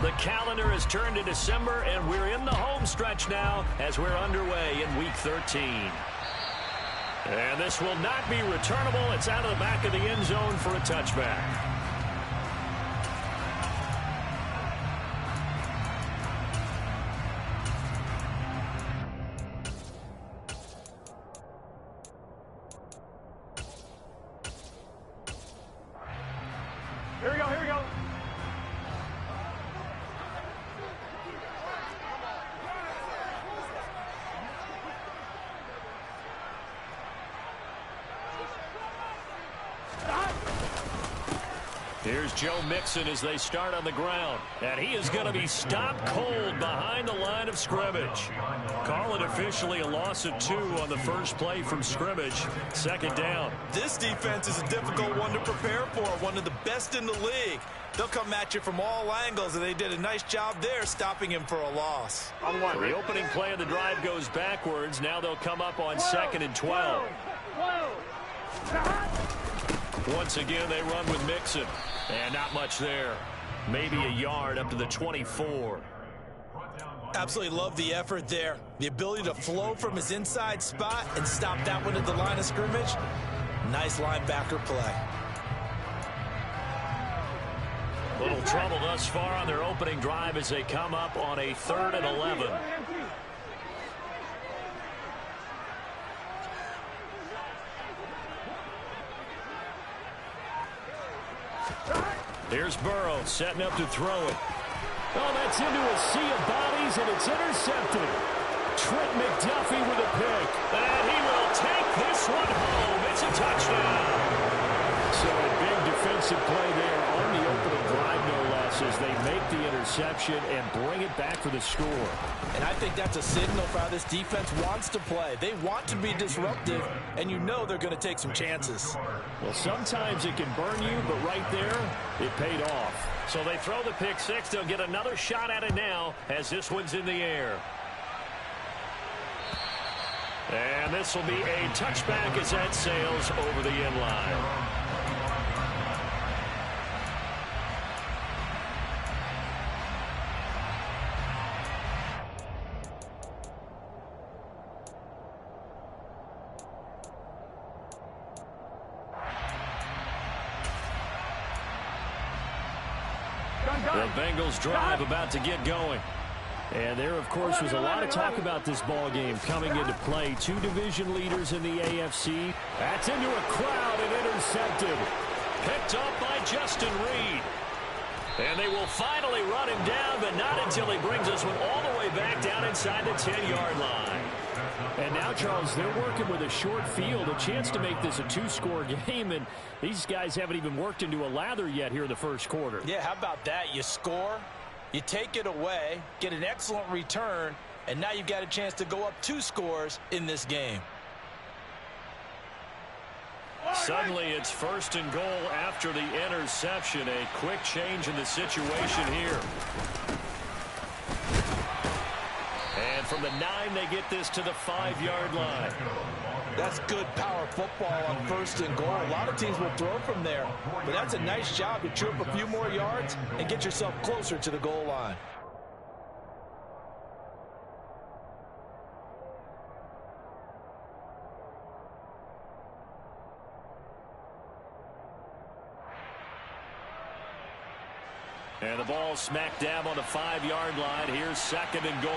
The calendar has turned to December, and we're in the home stretch now as we're underway in Week 13. And this will not be returnable. It's out of the back of the end zone for a touchback. Here we go, here we go. Here's Joe Mixon as they start on the ground. And he is going to be stopped cold behind the line of scrimmage. Call it officially a loss of 2 on the first play from scrimmage. Second down. This defense is a difficult one to prepare for, one of the best in the league. They'll come at you from all angles, and they did a nice job there stopping him for a loss. The opening play of the drive goes backwards. Now they'll come up on 2nd and 12. Once again, they run with Mixon. And not much there. Maybe a yard up to the 24. Absolutely love the effort there. The ability to flow from his inside spot and stop that one at the line of scrimmage. Nice linebacker play. Little trouble thus far on their opening drive as they come up on a 3rd and 11. Here's Burrow setting up to throw it. Oh, that's into a sea of bodies, and it's intercepted. Trent McDuffie with a pick. And he will take this one home. It's a touchdown. So a big defensive play there on the opening drive, no less, as they make the interception and bring it back for the score. And I think that's a signal for how this defense wants to play. They want to be disruptive, and you know they're going to take some chances. Well, sometimes it can burn you, but right there, it paid off. So they throw the pick six. They'll get another shot at it now as this one's in the air. And this will be a touchback as that sails over the end line. The Bengals drive about to get going. And there, of course, was a lot of talk about this ball game coming into play. 2 division leaders in the AFC. That's into a crowd and intercepted. Picked up by Justin Reed. And they will finally run him down, but not until he brings this one all the way back down inside the 10-yard line. And now, Charles, they're working with a short field, a chance to make this a 2-score game, and these guys haven't even worked into a lather yet here in the first quarter. Yeah, how about that? You score, you take it away, get an excellent return, and now you've got a chance to go up 2 scores in this game. Suddenly, it's 1st and goal after the interception. A quick change in the situation here. And from the 9, they get this to the 5-yard line. That's good power football on 1st and goal. A lot of teams will throw from there, but that's a nice job to trip a few more yards and get yourself closer to the goal line. And the ball smack dab on the 5-yard line. Here's 2nd and goal.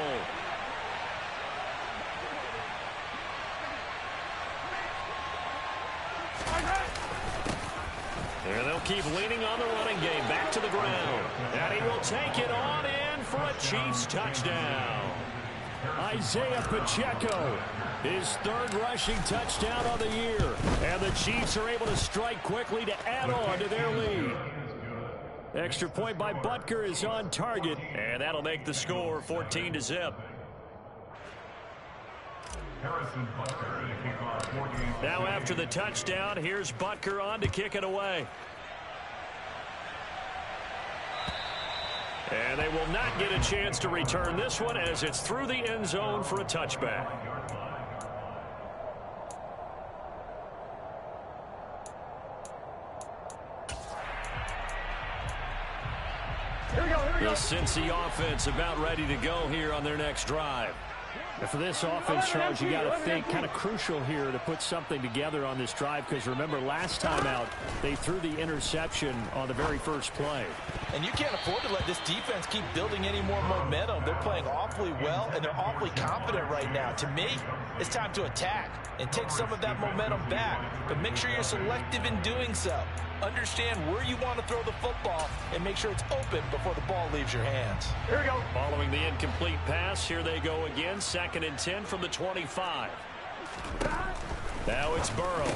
And they'll keep leaning on the running game. Back to the ground. And he will take it on in for a Chiefs touchdown. Isaiah Pacheco, his 3rd rushing touchdown of the year. And the Chiefs are able to strike quickly to add on to their lead. Extra point by Butker is on target, and that'll make the score 14-0. Now after the touchdown, here's Butker on to kick it away. And they will not get a chance to return this one as it's through the end zone for a touchback. The The Cincy offense about ready to go here on their next drive. And for this offense, Charles, you got to think kind of crucial here to put something together on this drive, because remember last time out they threw the interception on the very first play. And you can't afford to let this defense keep building any more momentum. They're playing awfully well, and they're awfully confident right now. To me, it's time to attack and take some of that momentum back. But make sure you're selective in doing so. Understand where you want to throw the football and make sure it's open before the ball leaves your hands. Here we go. Following the incomplete pass, here they go again. 2nd and 10 from the 25. Now it's Burrow.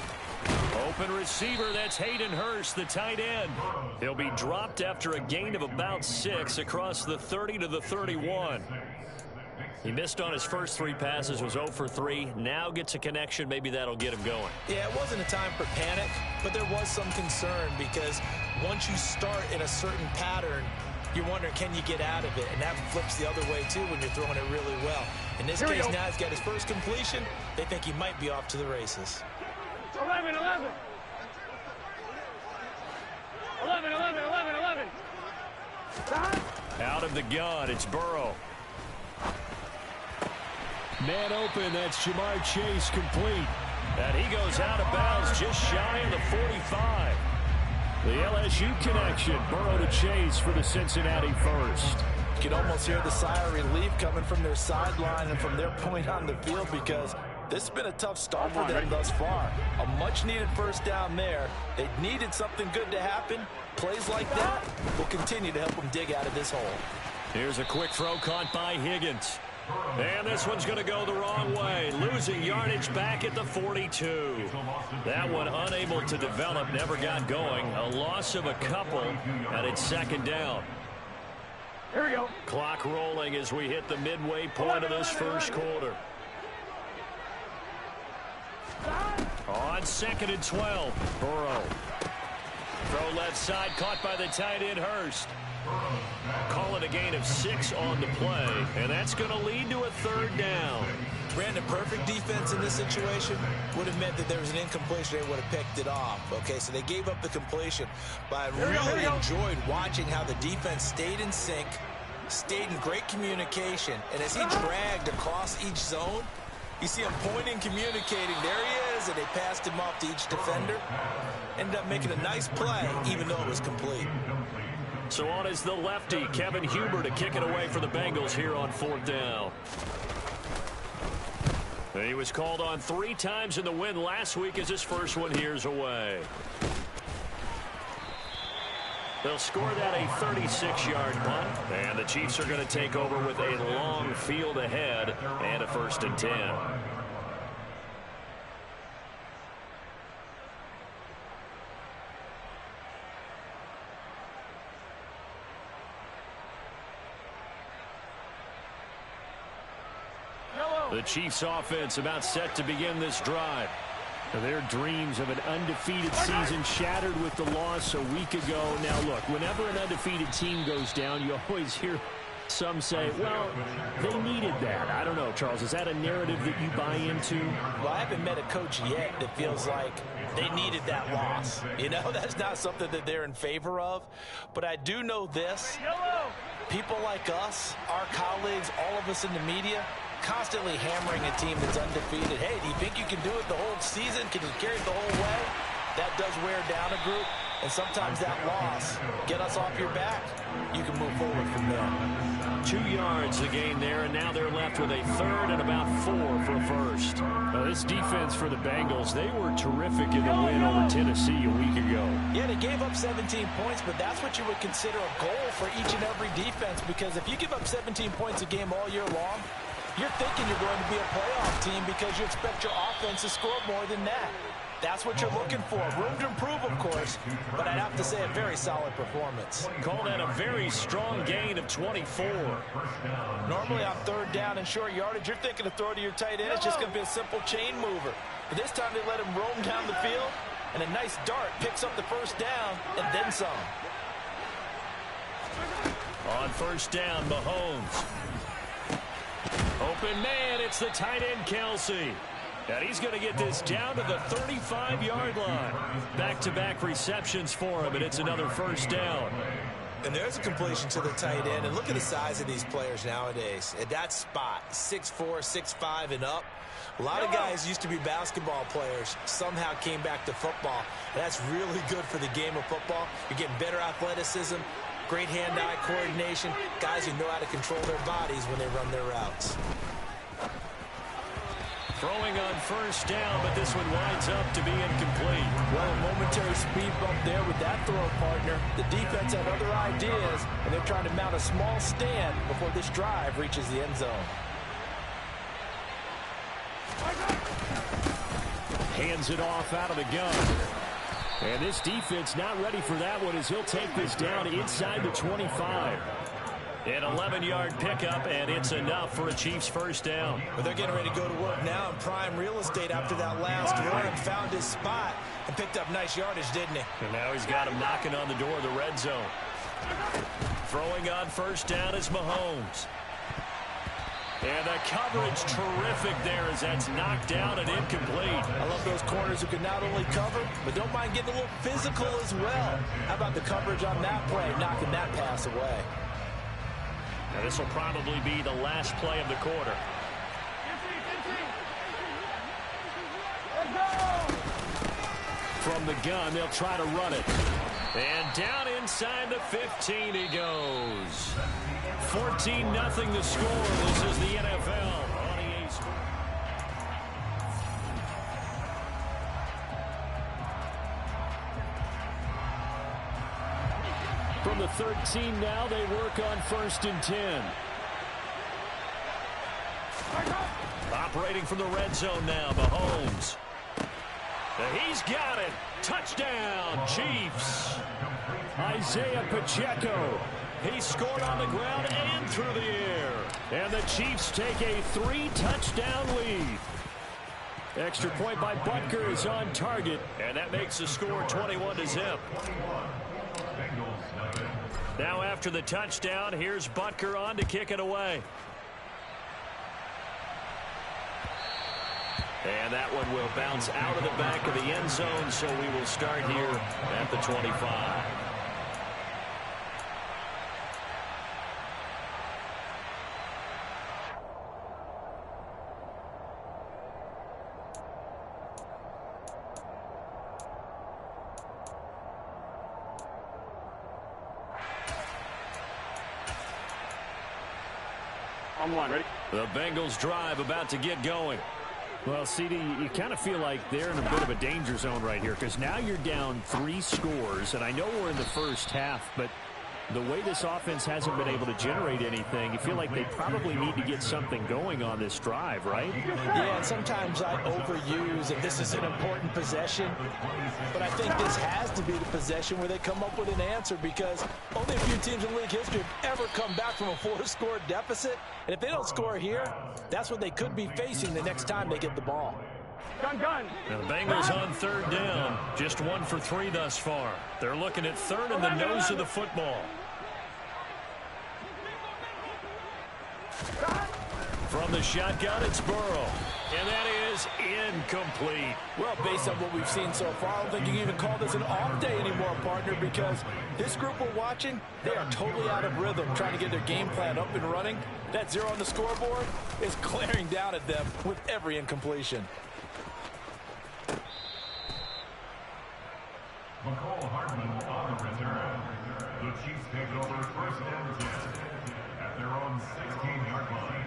Open receiver, that's Hayden Hurst, the tight end. He'll be dropped after a gain of about 6 across the 30 to the 31. He missed on his first 3 passes, was 0 for 3. Now gets a connection. Maybe that'll get him going. Yeah, it wasn't a time for panic, but there was some concern because once you start in a certain pattern, you're wondering, can you get out of it? And that flips the other way, too, when you're throwing it really well. In this case, now he's got his first completion. They think he might be off to the races. 11. 11. Out of the gun, it's Burrow. Man open, that's Ja'Marr Chase, complete. And he goes out of bounds just shy of the 45. The LSU connection, Burrow to Chase for the Cincinnati first. You can almost hear the sigh of relief coming from their sideline and from their point on the field, because this has been a tough start for them thus far. A much-needed first down there. They needed something good to happen. Plays like that will continue to help them dig out of this hole. Here's a quick throw caught by Higgins. And this one's going to go the wrong way. Losing yardage back at the 42. That one unable to develop, never got going. A loss of a couple, and it's 2nd down. Here we go. Clock rolling as we hit the midway point of this first quarter. On 2nd and 12, Burrow. Throw left side, caught by the tight end Hurst. Call it a gain of 6 on the play, and that's going to lead to a 3rd down. Brandon, perfect defense in this situation would have meant that there was an incompletion. They would have picked it off. Okay, so they gave up the completion, but I really enjoyed watching how the defense stayed in sync, stayed in great communication, and as he dragged across each zone, you see him pointing, communicating. There he is, and they passed him off to each defender. Ended up making a nice play, even though it was complete. So on is the lefty, Kevin Huber, to kick it away for the Bengals here on 4th down. He was called on 3 times in the win last week as his first one here's away. They'll score that a 36-yard punt, and the Chiefs are going to take over with a long field ahead and a 1st and 10. The Chiefs offense about set to begin this drive. Their dreams of an undefeated season shattered with the loss a week ago. Now look, whenever an undefeated team goes down, you always hear some say, well, they needed that. I don't know, Charles, is that a narrative that you buy into? Well, I haven't met a coach yet that feels like they needed that loss. You know, that's not something that they're in favor of. But I do know this. People like us, our colleagues, all of us in the media, constantly hammering a team that's undefeated. Hey, do you think you can do it the whole season? Can you carry it the whole way? That does wear down a group, and sometimes that loss get us off your back. You can move forward from there. 2 yards the gain there, and now they're left with a 3rd and about 4 for a first. Now, this defense for the Bengals, they were terrific in the win over Tennessee a week ago. Yeah, they gave up 17 points, but that's what you would consider a goal for each and every defense, because if you give up 17 points a game all year long, you're thinking you're going to be a playoff team because you expect your offense to score more than that. That's what you're looking for. Room to improve, of course, but I'd have to say a very solid performance. Call that a very strong gain of 24. Normally on 3rd down and short yardage, you're thinking to throw to your tight end. It's just going to be a simple chain mover. But this time they let him roam down the field, and a nice dart picks up the 1st down and then some. On 1st down, Mahomes. Open man, it's the tight end Kelsey. And he's going to get this down to the 35-yard line. Back-to-back receptions for him, and it's another 1st down. And there's a completion to the tight end. And look at the size of these players nowadays. At that spot, 6'4", 6'5", and up. A lot of guys used to be basketball players, somehow came back to football. And that's really good for the game of football. You're getting better athleticism, great hand-eye coordination, guys who know how to control their bodies when they run their routes. Throwing on first down, but this one winds up to be incomplete. Well, a momentary speed bump there with that throw partner. The defense had other ideas, and they're trying to mount a small stand before this drive reaches the end zone. Hands it off out of the gun. And this defense not ready for that one as he'll take this down inside the 25. An 11-yard pickup, and it's enough for a Chiefs first down. But they're getting ready to go to work now in prime real estate after that last run. Found his spot and picked up nice yardage, didn't he? And now he's got him knocking on the door of the red zone. Throwing on first down is Mahomes. And the coverage terrific there as that's knocked down and incomplete. I love those corners who can not only cover, but don't mind getting a little physical as well. How about the coverage on that play, knocking that pass away? Now this will probably be the last play of the quarter. From the gun, they'll try to run it. And down inside the 15 he goes. 14-0 the score. This is the NFL on EA Sports. From the 13 now, they work on 1st and 10. Operating from the red zone now, Mahomes. He's got it. Touchdown, Chiefs. Isaiah Pacheco. He scored on the ground and through the air. And the Chiefs take a 3-touchdown lead. Extra point by Butker is on target, and that makes the score 21-0. Now after the touchdown, here's Butker on to kick it away. And that one will bounce out of the back of the end zone, so we will start here at the 25. On one, ready? The Bengals drive about to get going. Well, CD, you kind of feel like they're in a bit of a danger zone right here because now you're down 3 scores, and I know we're in the first half, but the way this offense hasn't been able to generate anything, you feel like they probably need to get something going on this drive, right? Yeah, and sometimes I overuse if this is an important possession, but I think this has to be the possession where they come up with an answer because only a few teams in league history have ever come back from a 4-score deficit, and if they don't score here, that's what they could be facing the next time they get the ball. Gun. Now the Bengals on 3rd down, just 1 for 3 thus far. They're looking at 3rd in the nose of the football. From the shotgun, it's Burrow. And that is incomplete. Well, based on what we've seen so far, I don't think you can even call this an off day anymore, partner, because this group we're watching, they are totally out of rhythm, trying to get their game plan up and running. That 0 on the scoreboard is glaring down at them with every incompletion. McCall Hardman on the return. The Chiefs take over 1st and 10 at their own 16-yard line.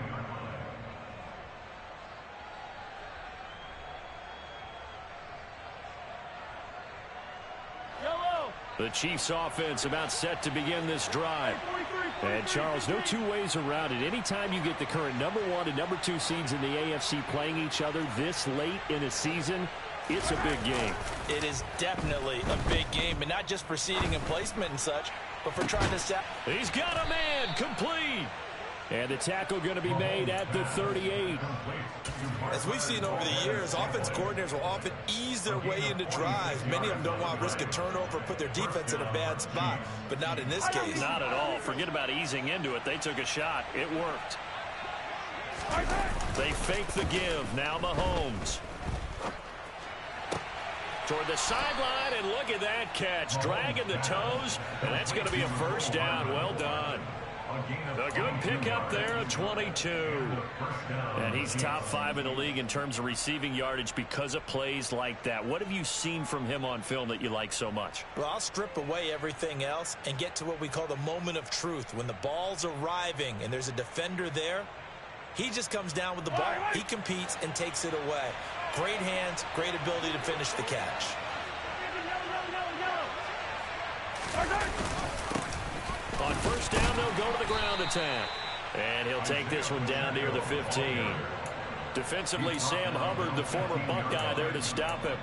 The Chiefs offense about set to begin this drive. And Charles, no 2 ways around it. Anytime you get the current number 1 and number 2 seeds in the AFC playing each other this late in a season, it's a big game. It is definitely a big game, and not just for seeding and placement and such, but for trying to set. He's got a man, complete. And the tackle going to be made at the 38. As we've seen over the years, offense coordinators will often ease their way into drives. Many of them don't want to risk a turnover or put their defense in a bad spot, but not in this case. Not at all. Forget about easing into it. They took a shot. It worked. They fake the give. Now Mahomes. toward the sideline, and look at that catch. Dragging the toes, and that's going to be a first down. Well done. A good pickup there at 22. And he's top 5 in the league in terms of receiving yardage because of plays like that. What have you seen from him on film that you like so much? Well, I'll strip away everything else and get to what we call the moment of truth. When the ball's arriving and there's a defender there, he just comes down with the ball. He competes and takes it away. Great hands, great ability to finish the catch. On first down, they'll go to the ground attack. And he'll take this one down near the 15. Defensively, Sam Hubbard, the former Buckeye, there to stop him.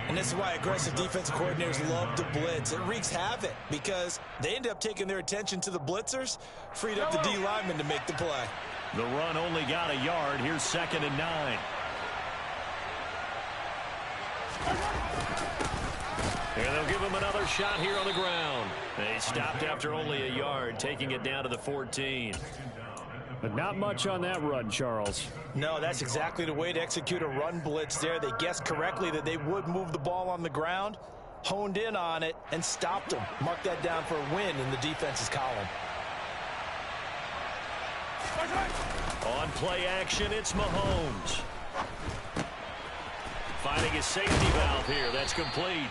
And this is why aggressive defensive coordinators love to blitz. It wreaks havoc because they end up taking their attention to the blitzers, freed up the D lineman to make the play. The run only got a yard. Here's 2nd and 9. And they'll give him another shot here on the ground. They stopped after only a yard, taking it down to the 14. But not much on that run, Charles. No, that's exactly the way to execute a run blitz there. They guessed correctly that they would move the ball on the ground, honed in on it, and stopped them. Mark that down for a win in the defense's column. On play action, it's Mahomes. Finding his safety valve here. That's complete.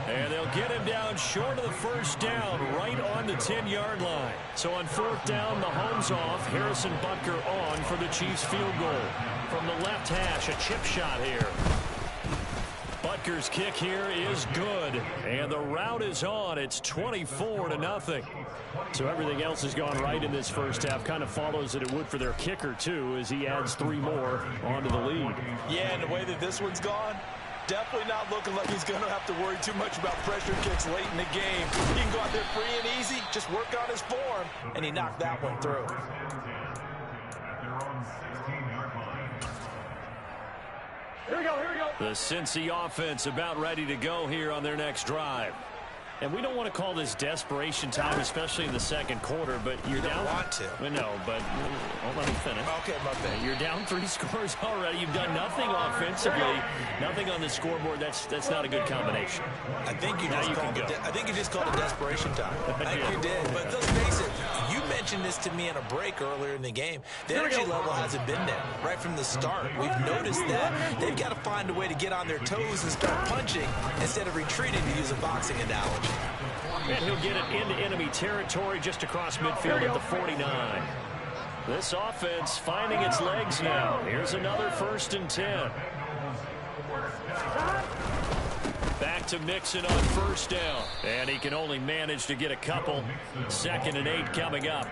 And they'll get him down short of the first down, right on the 10-yard line. So on 4th down, Mahomes off, Harrison Butker on for the Chiefs field goal. From the left hash, a chip shot here. Butker's kick here is good. And the route is on. It's 24-0. So everything else has gone right in this first half. Kind of follows that it would for their kicker, too, as he adds 3 more onto the lead. Yeah, and the way that this one's gone, definitely not looking like he's going to have to worry too much about pressure kicks late in the game. He can go out there free and easy, just work on his form, and he knocked that one through. Here we go, here we go. The Cincy offense about ready to go here on their next drive. And we don't want to call this desperation time, especially in the second quarter, but you're down. You don't want to. Well, no, but don't let me finish. Okay, my bad. You're down 3 scores already. You've done nothing offensively, nothing on the scoreboard. That's not a good combination. I think you just called it desperation time. I think Yeah. you did. But let's face it, you mentioned this to me in a break earlier in the game. The energy level hasn't been there right from the start. We've noticed that they've got to find a way to get on their toes and start punching instead of retreating, to use a boxing analogy. And he'll get it into enemy territory just across midfield at the 49. This offense finding its legs now. Here's another 1st and 10. Back to Mixon on 1st down. And he can only manage to get a couple. 2nd and 8 coming up.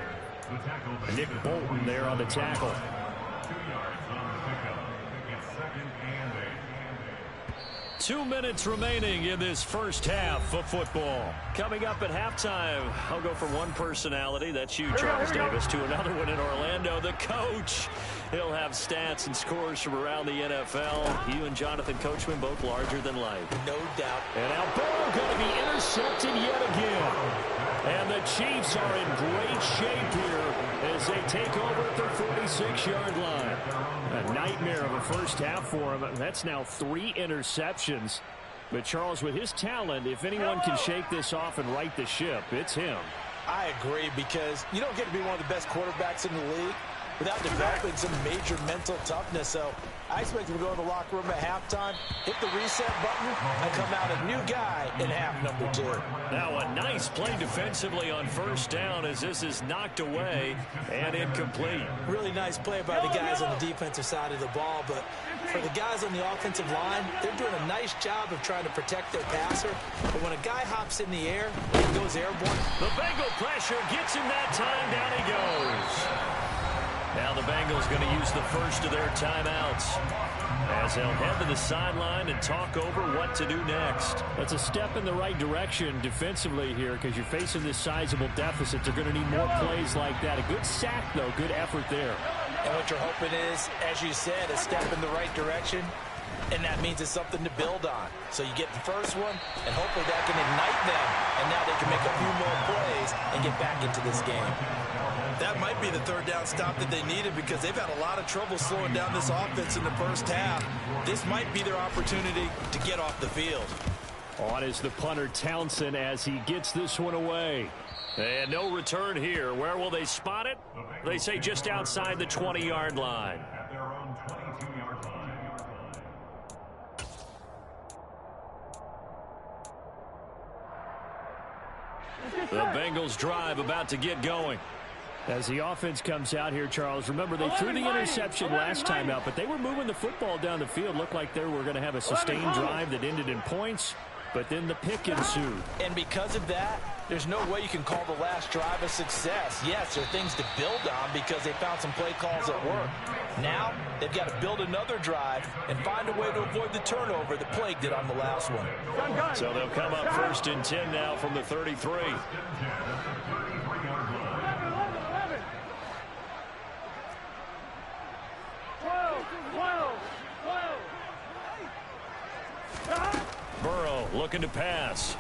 Nick Bolton there on the tackle. 2 minutes remaining in this first half of football. Coming up at halftime, I'll go from one personality, that's you, Charles Davis, to another one in Orlando, the coach. He'll have stats and scores from around the NFL. You and Jonathan Coachman both larger than life. No doubt. And now Burrow going to be intercepted yet again. And the Chiefs are in great shape here as they take over at their 46-yard line. A nightmare of a first half for him. That's now 3 interceptions. But Charles, with his talent, if anyone can shake this off and right the ship, it's him. I agree, because you don't get to be one of the best quarterbacks in the league without developing some major mental toughness. So I expect him to go in the locker room at halftime, hit the reset button, and come out a new guy in half number 2. Now a nice play defensively on 1st down as this is knocked away and incomplete. Really nice play by the guys on the defensive side of the ball, but for the guys on the offensive line, they're doing a nice job of trying to protect their passer. But when a guy hops in the air, he goes airborne. The Bengal pressure gets him that time. Down he goes. Now the Bengals going to use the first of their timeouts as they'll head to the sideline and talk over what to do next. That's a step in the right direction defensively here because you're facing this sizable deficit. They're going to need more plays like that. A good sack, though. Good effort there. And what you're hoping is, as you said, a step in the right direction. And that means it's something to build on. So you get the first one, and hopefully that can ignite them. And now they can make a few more plays and get back into this game. That might be the third down stop that they needed because they've had a lot of trouble slowing down this offense in the first half. This might be their opportunity to get off the field. On is the punter Townsend as he gets this one away. And no return here. Where will they spot it? They say just outside the 20-yard line. At their own 22-yard line. The Bengals drive about to get going. As the offense comes out here, Charles, remember they threw the interception last time out, but they were moving the football down the field. Looked like they were going to have a sustained drive that ended in points, but then the pick ensued. And because of that, there's no way you can call the last drive a success. Yes, there are things to build on because they found some play calls at work. Now, they've got to build another drive and find a way to avoid the turnover that plagued it on the last one. So they'll come up 1st and 10 now from the 33. Burrow looking to pass.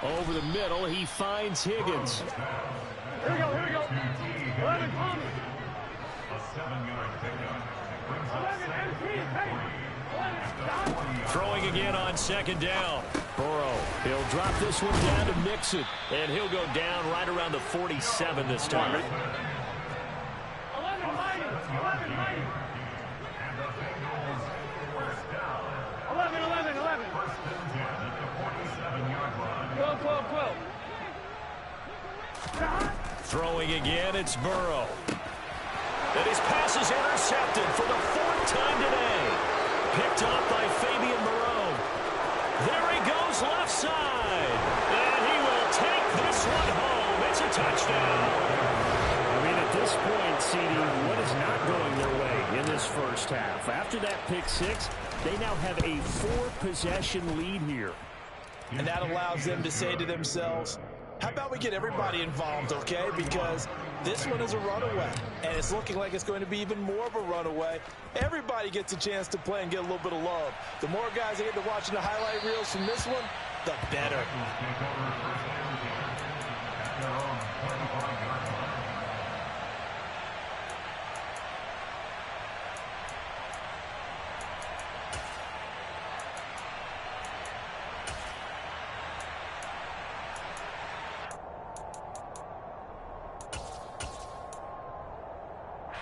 Over the middle, he finds Higgins. Here we go, here we go. 11, Tommy. A 7-yard pickup. Brings up 11, MP, hey. Throwing again on 2nd down. Burrow, he'll drop this one down to Mixon. And he'll go down right around the 47 this time. 11, Mighty. 11, Mighty. And the Bengals first down. 11, 11, 11. First and 10 at the 47-yard line. 12, 12, 12. Throwing again, it's Burrow. And his pass is intercepted for the 4th time today. Picked up by Fabian Moreau. There he goes left side. And he will take this one home. It's a touchdown. I mean, at this point, CD, what is not going their way in this first half? After that pick six, they now have a 4-possession lead here. And that allows them to say to themselves, how about we get everybody involved, okay? Because this one is a runaway, and it's looking like it's going to be even more of a runaway. Everybody gets a chance to play and get a little bit of love. The more guys that get to watching the highlight reels from this one, the better. At their own 25-yard line.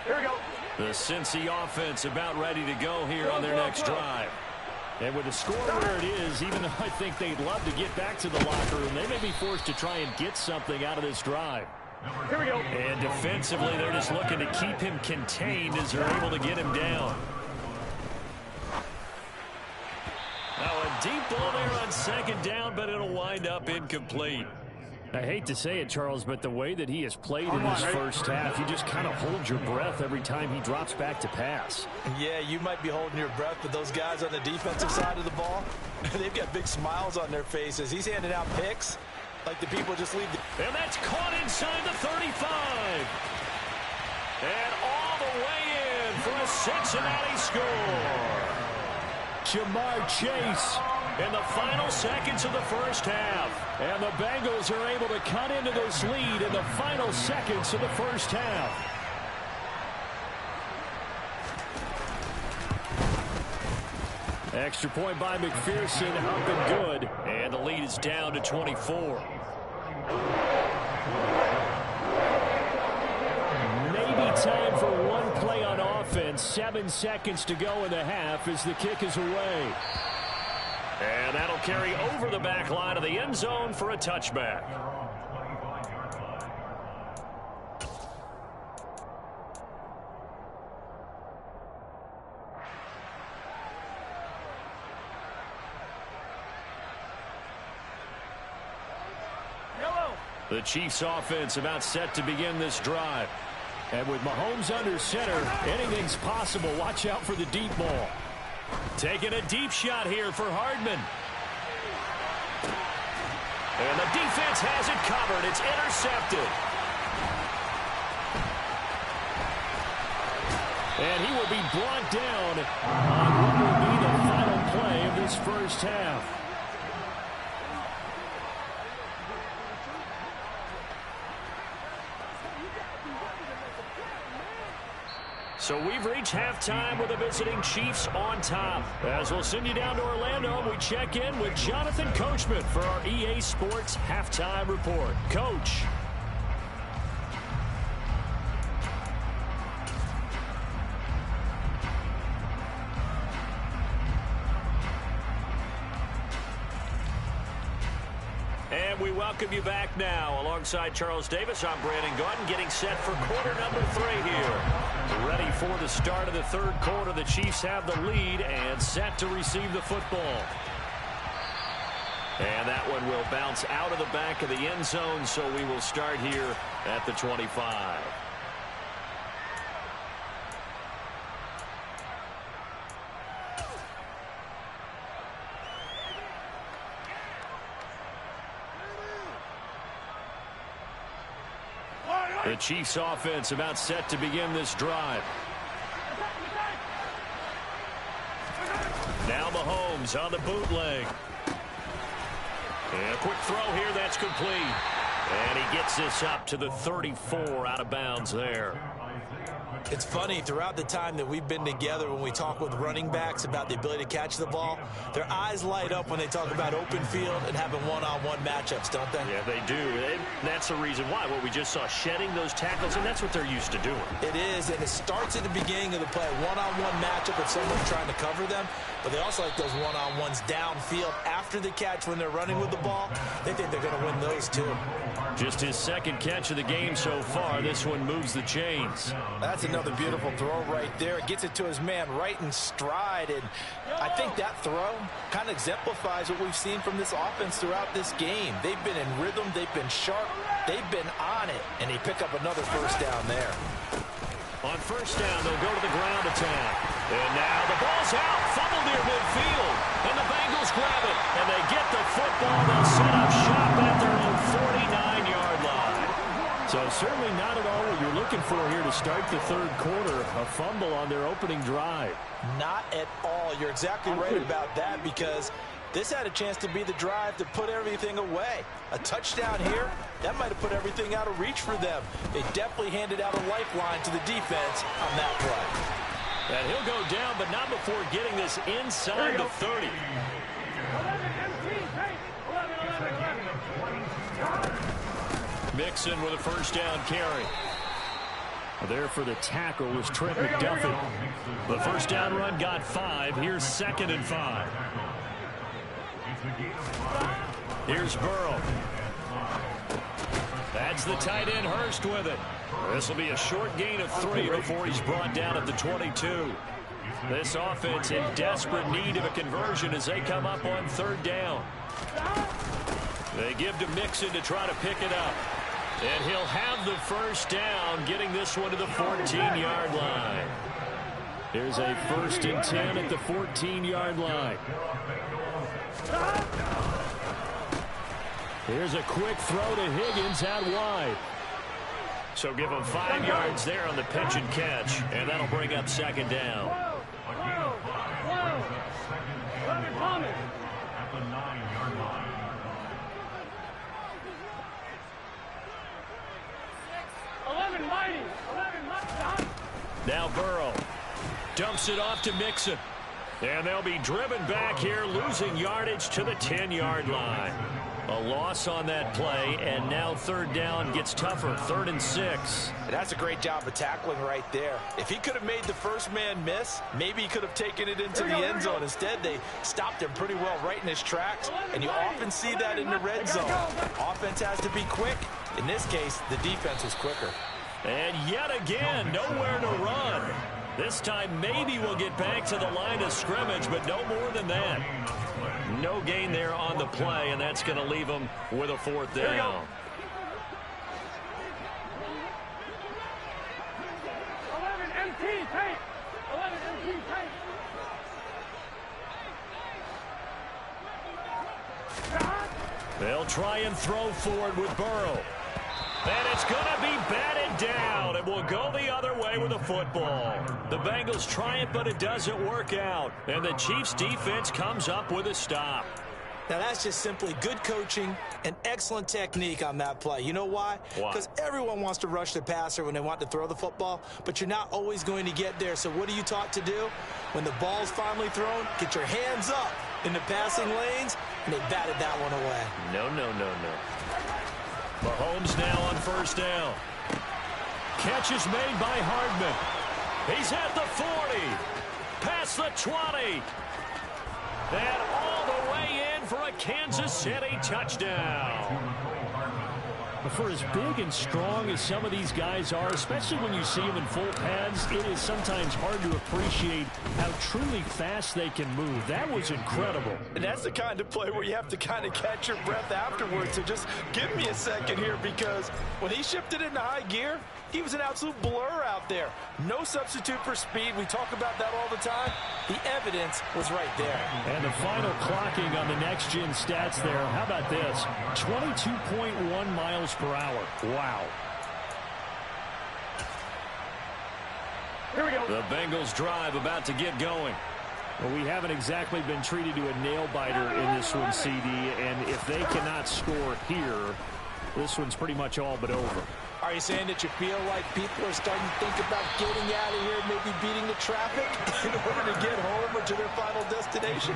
Here we go. The Cincy offense about ready to go here on their next drive. And with the score where it is, even though I think they'd love to get back to the locker room, they may be forced to try and get something out of this drive. Here we go. And defensively, they're just looking to keep him contained as they're able to get him down. Now a deep ball there on 2nd down, but it'll wind up incomplete. I hate to say it, Charles, but the way that he has played in this first half, you just kind of hold your breath every time he drops back to pass. Yeah, you might be holding your breath, but those guys on the defensive side of the ball, they've got big smiles on their faces. He's handing out picks like the people just leave. And that's caught inside the 35. And all the way in for a Cincinnati score. Jamar Chase in the final seconds of the first half. And the Bengals are able to cut into this lead in the final seconds of the first half. Extra point by McPherson, up and good. And the lead is down to 24. Maybe time for one play on offense. 7 seconds to go in the half as the kick is away. And that'll carry over the back line of the end zone for a touchback. The Chiefs offense about set to begin this drive. And with Mahomes under center, anything's possible. Watch out for the deep ball. Taking a deep shot here for Hardman. And the defense has it covered. It's intercepted. And he will be brought down on what will be the final play of this first half. So we've reached halftime with the visiting Chiefs on top. As we'll send you down to Orlando, we check in with Jonathan Coachman for our EA Sports Halftime Report. Coach. And we welcome you back now. Alongside Charles Davis, I'm Brandon Gaudin, getting set for quarter number 3 here. Ready for the start of the third quarter. The Chiefs have the lead and set to receive the football. And that one will bounce out of the back of the end zone, so we will start here at the 25. The Chiefs offense about set to begin this drive. Now Mahomes on the bootleg. And a quick throw here, that's complete. And he gets this up to the 34 out of bounds there. It's funny, throughout the time that we've been together, when we talk with running backs about the ability to catch the ball, their eyes light up when they talk about open field and having one-on-one matchups, don't they? Yeah, they do. And that's the reason why. What we just saw, shedding those tackles, and that's what they're used to doing. It is, and it starts at the beginning of the play. One-on-one matchup if someone's trying to cover them, but they also like those one-on-ones downfield after the catch when they're running with the ball. They think they're going to win those, too. Just his second catch of the game so far. This one moves the chains. That's another beautiful throw right there. Gets it to his man right in stride, and I think that throw kind of exemplifies what we've seen from this offense throughout this game. They've been in rhythm, they've been sharp, they've been on it, and they pick up another first down there. On first down, they'll go to the ground attack. And now the ball's out, fumbled near midfield, and the Bengals grab it, and they get the football. They'll set up shop at their own 49-yard line. So certainly not at all what you're looking for here to start the third quarter, a fumble on their opening drive. Not at all. You're exactly right about that, because this had a chance to be the drive to put everything away. A touchdown here, that might have put everything out of reach for them. They definitely handed out a lifeline to the defense on that play. And he'll go down, but not before getting this inside the 30. Mixon with a first down carry. There for the tackle was Trent McDuffie. The first down run got 5. Here's 2nd and 5. Here's Burrow. That's the tight end Hurst with it. This will be a short gain of 3 before he's brought down at the 22. This offense in desperate need of a conversion as they come up on 3rd down. They give to Mixon to try to pick it up. And he'll have the first down, getting this one to the 14-yard line. Here's a 1st and 10 at the 14-yard line. Here's a quick throw to Higgins out wide. So give him 5 yards there on the pitch and catch, and that'll bring up 2nd down. At the 9-yard line. Now Burrow dumps it off to Mixon. And they'll be driven back here, losing yardage to the 10-yard line. A loss on that play, and now 3rd down gets tougher, 3rd and 6. That's a great job of tackling right there. If he could have made the first man miss, maybe he could have taken it into the end zone. Instead, they stopped him pretty well right in his tracks, and you often see that in the red zone. Offense has to be quick. In this case, the defense was quicker. And yet again, nowhere to run. This time, maybe we'll get back to the line of scrimmage, but no more than that. No gain there on the play, and that's going to leave them with a 4th down. They'll try and throw forward with Burrow. And it's going to be batted down. It will go the other way. away with the football. The Bengals try it, but it doesn't work out. And the Chiefs defense comes up with a stop. Now, that's just simply good coaching and excellent technique on that play. You know why? Because everyone wants to rush the passer when they want to throw the football, but you're not always going to get there. So what are you taught to do? When the ball's finally thrown, get your hands up in the passing lanes, and they batted that one away. No. Mahomes now on first down. Catch is made by Hardman. He's at the 40. Past the 20. And all the way in for a Kansas City touchdown. But for as big and strong as some of these guys are, especially when you see them in full pads, it is sometimes hard to appreciate how truly fast they can move. That was incredible. And that's the kind of play where you have to kind of catch your breath afterwards. So just give me a second here, because when he shifted into high gear, he was an absolute blur out there. No substitute for speed. We talk about that all the time. The evidence was right there. And the final clocking on the next-gen stats there. How about this? 22.1 miles per hour. Wow. Here we go. The Bengals drive about to get going. Well, we haven't exactly been treated to a nail-biter in this one, CD. And if they cannot score here, this one's pretty much all but over. Are you saying that you feel like people are starting to think about getting out of here, maybe beating the traffic in order to get home or to their final destination?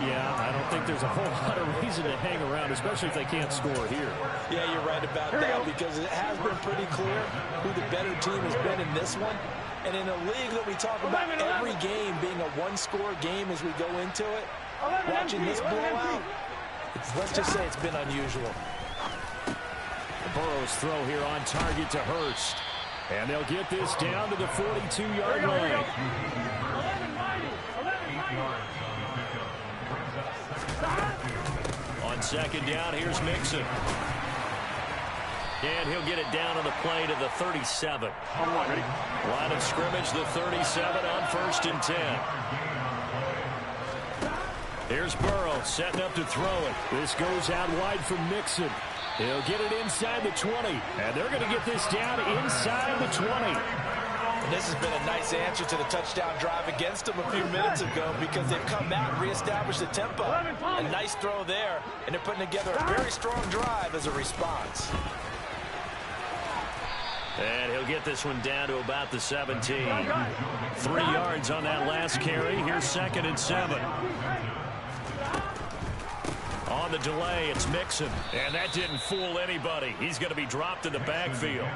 Yeah, I don't think there's a whole lot of reason to hang around, especially if they can't score here. Yeah, you're right about that, because it has been pretty clear who the better team has been in this one. And in a league that we talk about every game being a one-score game as we go into it, watching this blowout, let's just say it's been unusual. Burrow's throw here on target to Hurst. And they'll get this down to the 42-yard line. On second down, here's Mixon. And he'll get it down on the play to the 37. Line of scrimmage, the 37 on 1st and 10. Here's Burrow setting up to throw it. This goes out wide from Mixon. He'll get it inside the 20, and they're going to get this down inside the 20. And this has been a nice answer to the touchdown drive against them a few minutes ago, because they've come back and reestablished the tempo. A nice throw there, and they're putting together a very strong drive as a response. And he'll get this one down to about the 17. 3 yards on that last carry. Here's 2nd and 7. On the delay, it's Mixon, and that didn't fool anybody. He's going to be dropped in the backfield.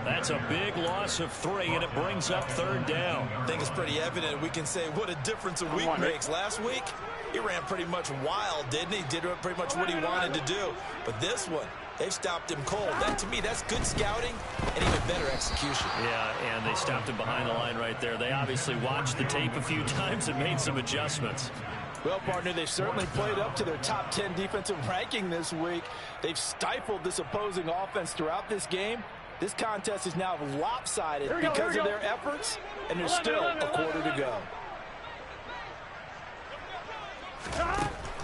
That's a big loss of 3, and it brings up 3rd down. I think it's pretty evident. We can say what a difference a week makes. Last week, he ran pretty much wild, didn't he? Did pretty much what he wanted to do. But this one, they've stopped him cold. That, to me, that's good scouting and even better execution. Yeah, and they stopped him behind the line right there. They obviously watched the tape a few times and made some adjustments. Well, partner, they've certainly played up to their top 10 defensive ranking this week. They've stifled this opposing offense throughout this game. This contest is now lopsided because of their efforts, and there's still a quarter to go.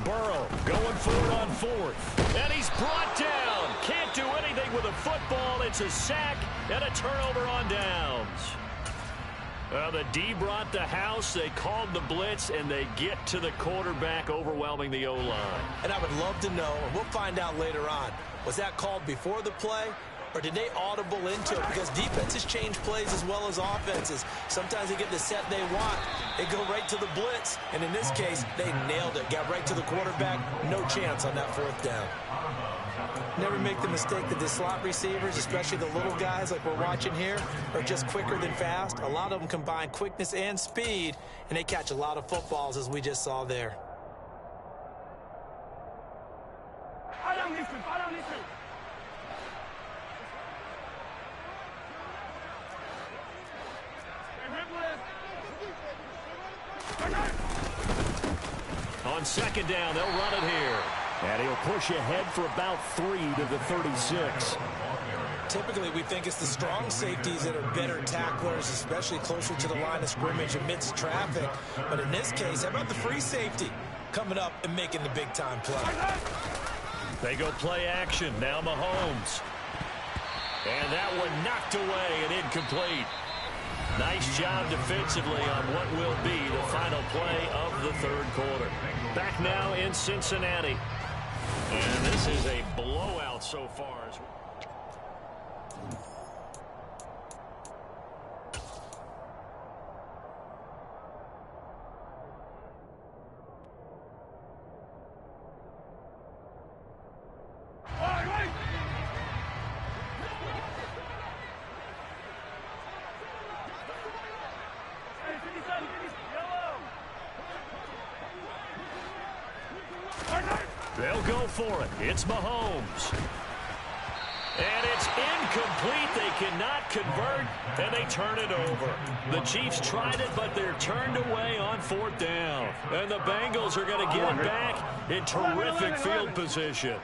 Burrow going for it on 4th. And he's brought down. Can't do anything with a football. It's a sack and a turnover on downs. The D brought the house. They called the blitz, and they get to the quarterback, overwhelming the O-line. And I would love to know, and we'll find out later on, was that called before the play, or did they audible into it? Because defenses change plays as well as offenses. Sometimes they get the set they want. They go right to the blitz, and in this case, they nailed it. Got right to the quarterback. No chance on that 4th down. Never make the mistake that the slot receivers, especially the little guys like we're watching here, are just quicker than fast. A lot of them combine quickness and speed, and they catch a lot of footballs, as we just saw there. On 2nd down, they'll run it here. And he'll push ahead for about 3 to the 36. Typically, we think it's the strong safeties that are better tacklers, especially closer to the line of scrimmage amidst traffic. But in this case, how about the free safety coming up and making the big-time play? They go play action. Now Mahomes. And that one knocked away and incomplete. Nice job defensively on what will be the final play of the third quarter. Back now in Cincinnati. And this is a blowout so far. They'll go for it. It's Mahomes. And it's incomplete. They cannot convert, and they turn it over. The Chiefs tried it, but they're turned away on fourth down. And the Bengals are going to get it back in terrific field position.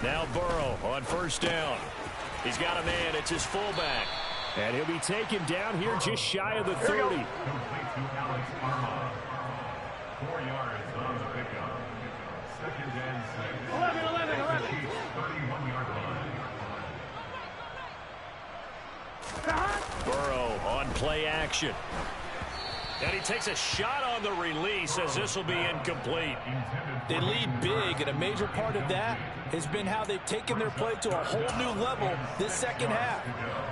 Now Burrow on first down. He's got a man. It's his fullback. And he'll be taken down here just shy of the 30. Complete to Alex Armah. 4 yards on the pickup. Second and 6. 11. Chiefs 31-yard line. Burrow on play action. And he takes a shot on the release as this will be incomplete. They lead big, and a major part of that has been how they've taken their play to a whole new level this second half.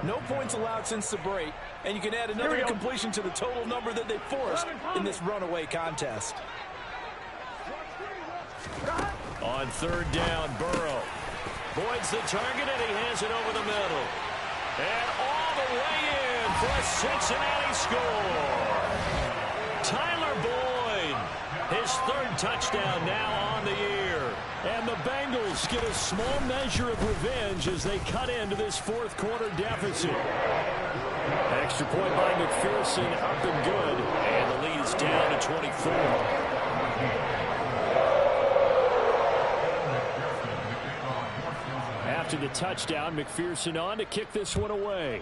No points allowed since the break, and you can add another incompletion to the total number that they forced in this runaway contest. On third down, Burrow voids the target, and he hands it over the middle. And all the way in for a Cincinnati score. Tyler Boyd, his third touchdown now on the year. And the Bengals get a small measure of revenge as they cut into this fourth quarter deficit. Extra point by McPherson, up and good. And the lead is down to 24. After the touchdown, McPherson on to kick this one away.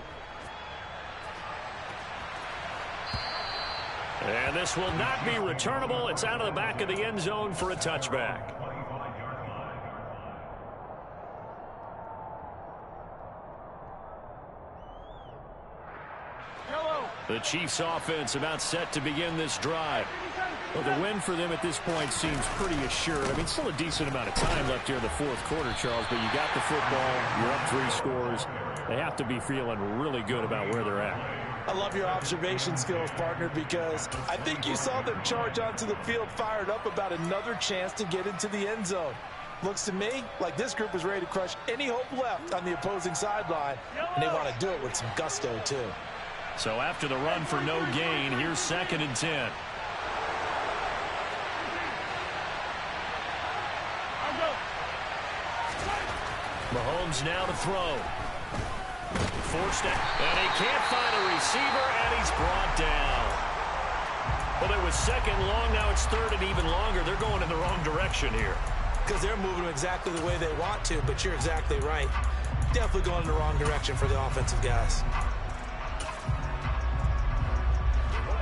And this will not be returnable. It's out of the back of the end zone for a touchback. The Chiefs offense about set to begin this drive. Well, the win for them at this point seems pretty assured. I mean, still a decent amount of time left here in the fourth quarter, Charles, but you got the football, you're up 3 scores. They have to be feeling really good about where they're at. I love your observation skills, partner, because I think you saw them charge onto the field fired up about another chance to get into the end zone. Looks to me like this group is ready to crush any hope left on the opposing sideline, and they want to do it with some gusto, too. So after the run for no gain, here's 2nd and 10. Mahomes now to throw. Forced out, and he can't find a receiver, and he's brought down. Well, it was 2nd long, now it's 3rd and even longer. They're going in the wrong direction here. Because they're moving exactly the way they want to, but you're exactly right. Definitely going in the wrong direction for the offensive guys.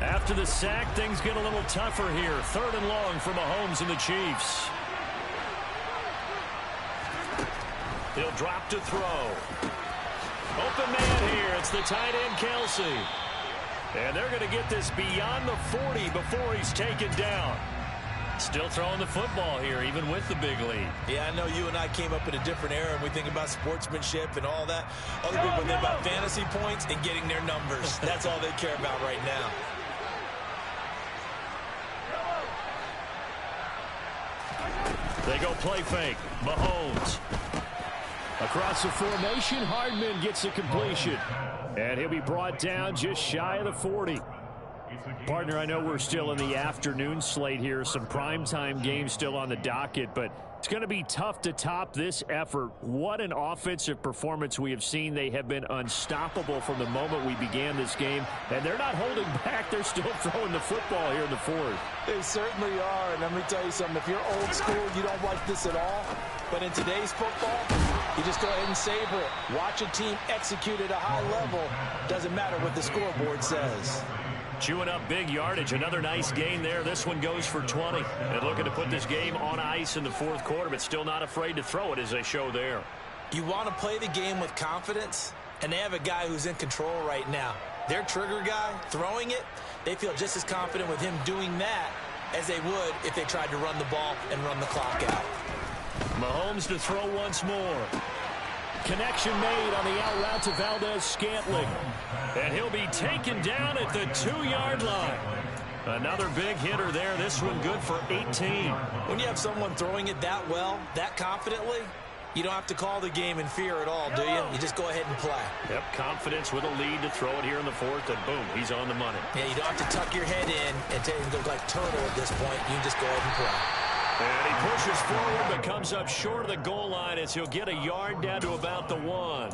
After the sack, things get a little tougher here. 3rd and long for Mahomes and the Chiefs. He'll drop to throw. Open man here. It's the tight end, Kelsey. And they're going to get this beyond the 40 before he's taken down. Still throwing the football here, even with the big lead. Yeah, I know you and I came up in a different era, and we think about sportsmanship and all that. Other people think about fantasy points and getting their numbers. That's all they care about right now. They go play fake. Mahomes. Across the formation, Hardman gets a completion. And he'll be brought down just shy of the 40. Partner, I know we're still in the afternoon slate here. Some primetime games still on the docket, but it's going to be tough to top this effort. What an offensive performance we have seen. They have been unstoppable from the moment we began this game, and they're not holding back. They're still throwing the football here in the fourth. They certainly are, and let me tell you something. If you're old school, you don't like this at all. But in today's football, you just go ahead and savor it. Watch a team execute at a high level. Doesn't matter what the scoreboard says. Chewing up big yardage. Another nice gain there. This one goes for 20. And looking to put this game on ice in the fourth quarter, but still not afraid to throw it as they show there. You want to play the game with confidence, and they have a guy who's in control right now. Their trigger guy throwing it, they feel just as confident with him doing that as they would if they tried to run the ball and run the clock out. Mahomes to throw once more. Connection made on the out route to Valdez-Scantling. And he'll be taken down at the 2-yard line. Another big hitter there. This one good for 18. When you have someone throwing it that well, that confidently, you don't have to call the game in fear at all, do you? You just go ahead and play. Yep, confidence with a lead to throw it here in the fourth, and boom, he's on the money. Yeah, you don't have to tuck your head in and take him go like turtle at this point. You can just go ahead and play. And he pushes forward but comes up short of the goal line as he'll get a yard down to about the 1.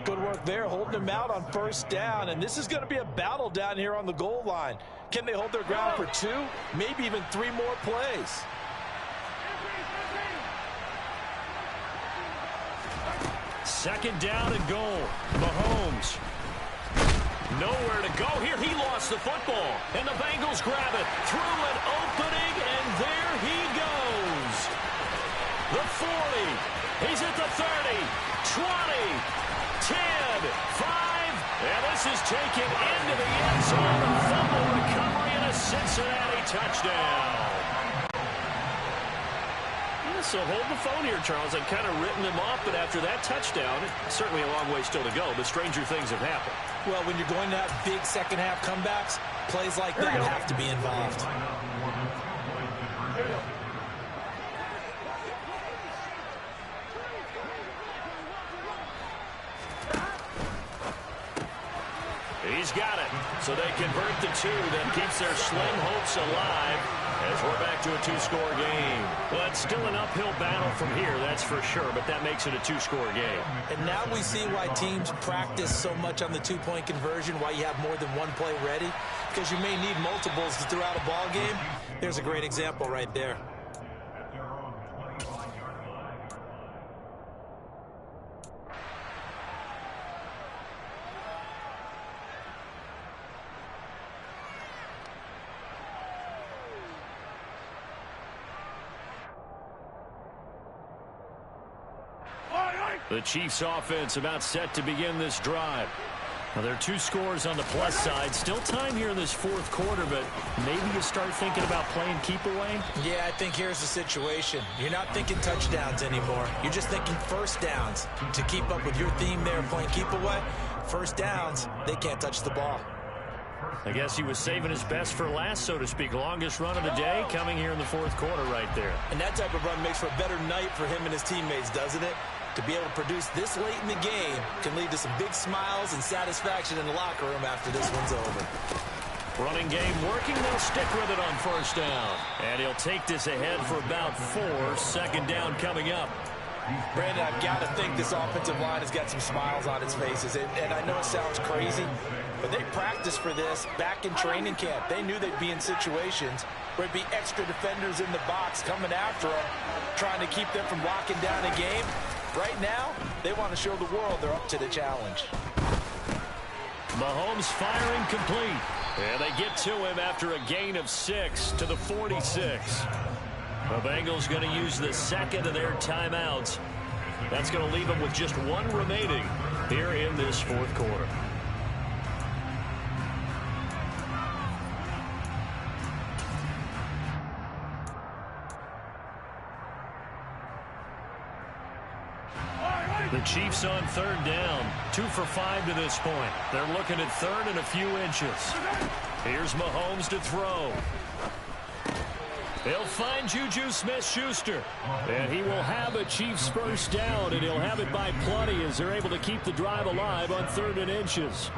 Good work there, holding him out on first down. And this is going to be a battle down here on the goal line. Can they hold their ground for 2, maybe even 3 more plays? Second down and goal. Mahomes. Nowhere to go here. He lost the football. And the Bengals grab it through an opening, and there he goes. The 40. He's at the 30, 20, 10, 5. And this is taken into the end zone. A fumble recovery and a Cincinnati touchdown. So hold the phone here, Charles. I've kind of written them off, but after that touchdown, certainly a long way still to go, but stranger things have happened. Well, when you're going to have big second-half comebacks, plays like that have to be involved. He's got it. So they convert the 2. That keeps their slim hopes alive as we're back to a 2-score game. Well, it's still an uphill battle from here, that's for sure, but that makes it a 2-score game. And now we see why teams practice so much on the 2-point conversion, why you have more than one play ready, because you may need multiples throughout a ball game. There's a great example right there. The Chiefs offense about set to begin this drive. Well, there are 2 scores on the plus side. Still time here in this fourth quarter, but maybe you start thinking about playing keep away? Yeah, I think here's the situation. You're not thinking touchdowns anymore. You're just thinking first downs. To keep up with your theme there, playing keep away, first downs, they can't touch the ball. I guess he was saving his best for last, so to speak. Longest run of the day coming here in the fourth quarter right there. And that type of run makes for a better night for him and his teammates, doesn't it? To be able to produce this late in the game can lead to some big smiles and satisfaction in the locker room after this one's over. Running game working. They'll stick with it on first down. And he'll take this ahead for about 4. Second down coming up. Brandon, I've got to think this offensive line has got some smiles on its faces. And I know it sounds crazy, but they practiced for this back in training camp. They knew they'd be in situations where it'd be extra defenders in the box coming after them, trying to keep them from locking down a game. Right now, they want to show the world they're up to the challenge. Mahomes firing complete. And they get to him after a gain of 6 to the 46. The Bengals going to use the second of their timeouts. That's going to leave them with just 1 remaining here in this fourth quarter. The Chiefs on third down. 2 for 5 to this point. They're looking at third and a few inches. Here's Mahomes to throw. He'll find Juju Smith-Schuster. And he will have a Chiefs first down, and he'll have it by plenty as they're able to keep the drive alive on third and inches.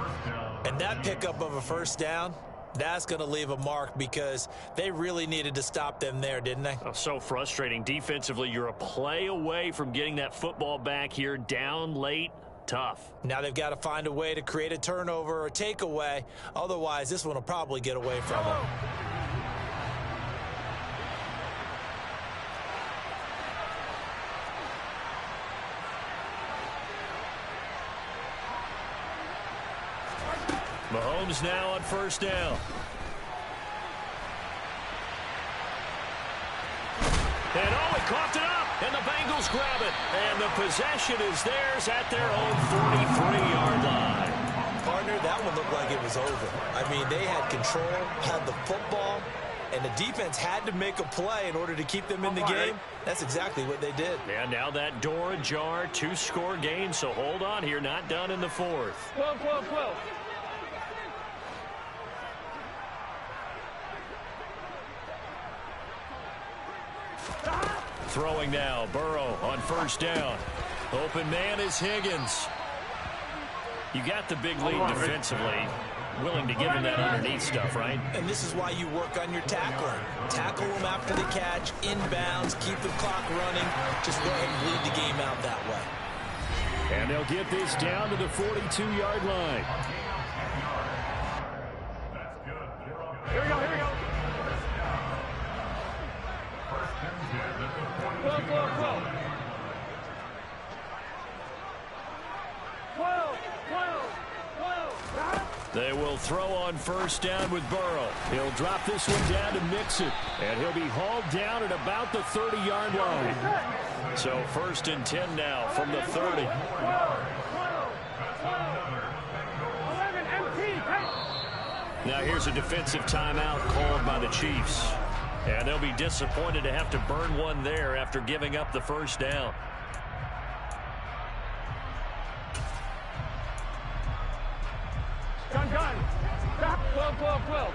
And that pickup of a first down, that's going to leave a mark because they really needed to stop them there, didn't they? Oh, so frustrating. Defensively, you're a play away from getting that football back here down late. Tough. Now they've got to find a way to create a turnover or takeaway. Otherwise, this one will probably get away from them. Mahomes now on first down. And he coughed it up, and the Bengals grab it. And the possession is theirs at their own 43-yard line. Partner, that one looked like it was over. I mean, they had control, had the football, and the defense had to make a play in order to keep them in the game. That's exactly what they did. And now that door ajar, 2-score game, so hold on here, not done in the fourth. 12. Throwing now, Burrow on first down. Open man is Higgins. You got the big lead defensively. Willing to give him that underneath stuff, right? And this is why you work on your tackling. Tackle them after the catch, inbounds, keep the clock running. Just go ahead and bleed the game out that way. And they'll get this down to the 42-yard line. Here we go. 12. They will throw on first down with Burrow. He'll drop this one down to Mixon. And he'll be hauled down at about the 30-yard line. So first and 10 now from the 30. 11 empty. Now here's a defensive timeout called by the Chiefs. And they'll be disappointed to have to burn one there after giving up the first down. Gun. 12.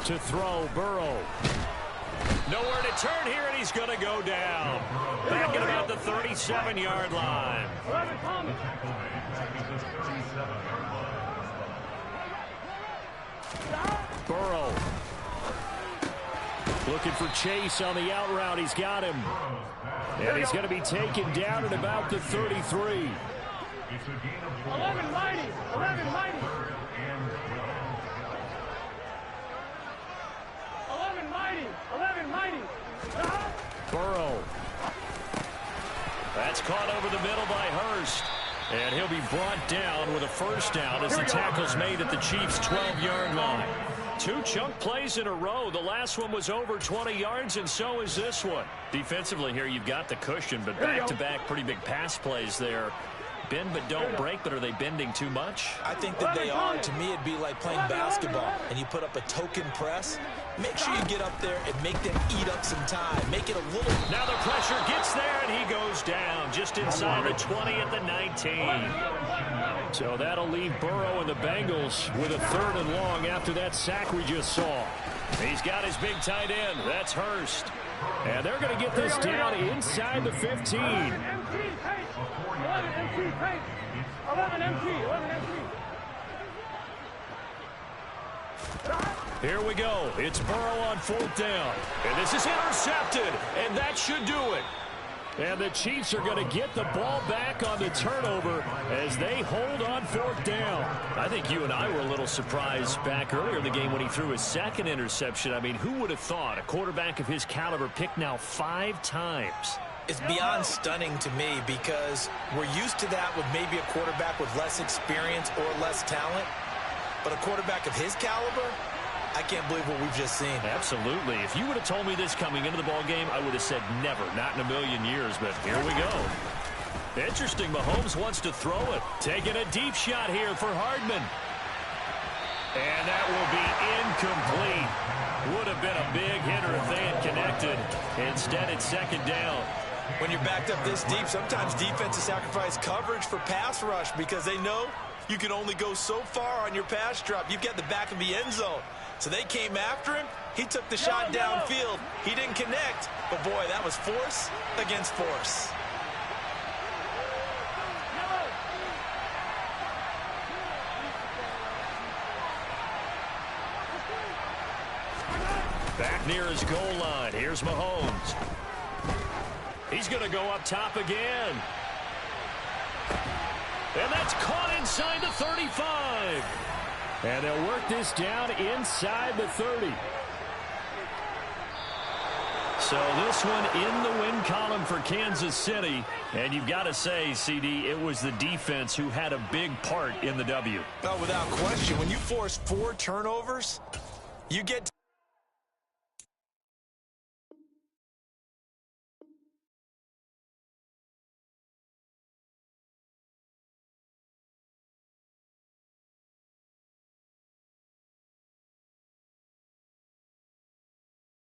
To throw, Burrow. Nowhere to turn here, and he's going to go down. Back at about the 37-yard line. 11 Thomas. Burrow. Looking for Chase on the out route. He's got him. And he's going to be taken down at about the 33. 11 mighty. 11 mighty. Burrow. That's caught over the middle by Hurst. And he'll be brought down with a first down as the tackle's made at the Chiefs' 12-yard line. 2 chunk plays in a row. The last one was over 20 yards, and so is this one. Defensively here, you've got the cushion, but back-to-back pretty big pass plays there. Bend but don't break, but are they bending too much? I think that they are. To me, it'd be like playing basketball, and you put up a token press. Make sure you get up there and make them eat up some time. Make it a little... Now the pressure gets there, and he goes down just inside the 20 at the 19. So that'll leave Burrow and the Bengals with a 3rd and long after that sack we just saw. He's got his big tight end. That's Hurst. And they're going to get this down inside the 15. 11 empty. Here we go. It's Burrow on 4th down. And this is intercepted. And that should do it. And the Chiefs are going to get the ball back on the turnover as they hold on 4th down. I think you and I were a little surprised back earlier in the game when he threw his 2nd interception. I mean, who would have thought a quarterback of his caliber picked now 5 times? It's beyond stunning to me because we're used to that with maybe a quarterback with less experience or less talent. But a quarterback of his caliber, I can't believe what we've just seen. Absolutely. If you would have told me this coming into the ball game, I would have said never, not in a million years, but here we go. Interesting, Mahomes wants to throw it. Taking a deep shot here for Hardman. And that will be incomplete. Would have been a big hitter if they had connected. Instead, it's 2nd down. When you're backed up this deep, sometimes defenses sacrifice coverage for pass rush because they know you can only go so far on your pass drop. You've got the back of the end zone. So they came after him. He took the shot downfield. He didn't connect. But, boy, that was force against force. Back near his goal line. Here's Mahomes. He's going to go up top again. And that's caught inside the 35. And they'll work this down inside the 30. So this one in the win column for Kansas City. And you've got to say, CD, it was the defense who had a big part in the W. No, without question. When you force 4 turnovers, you get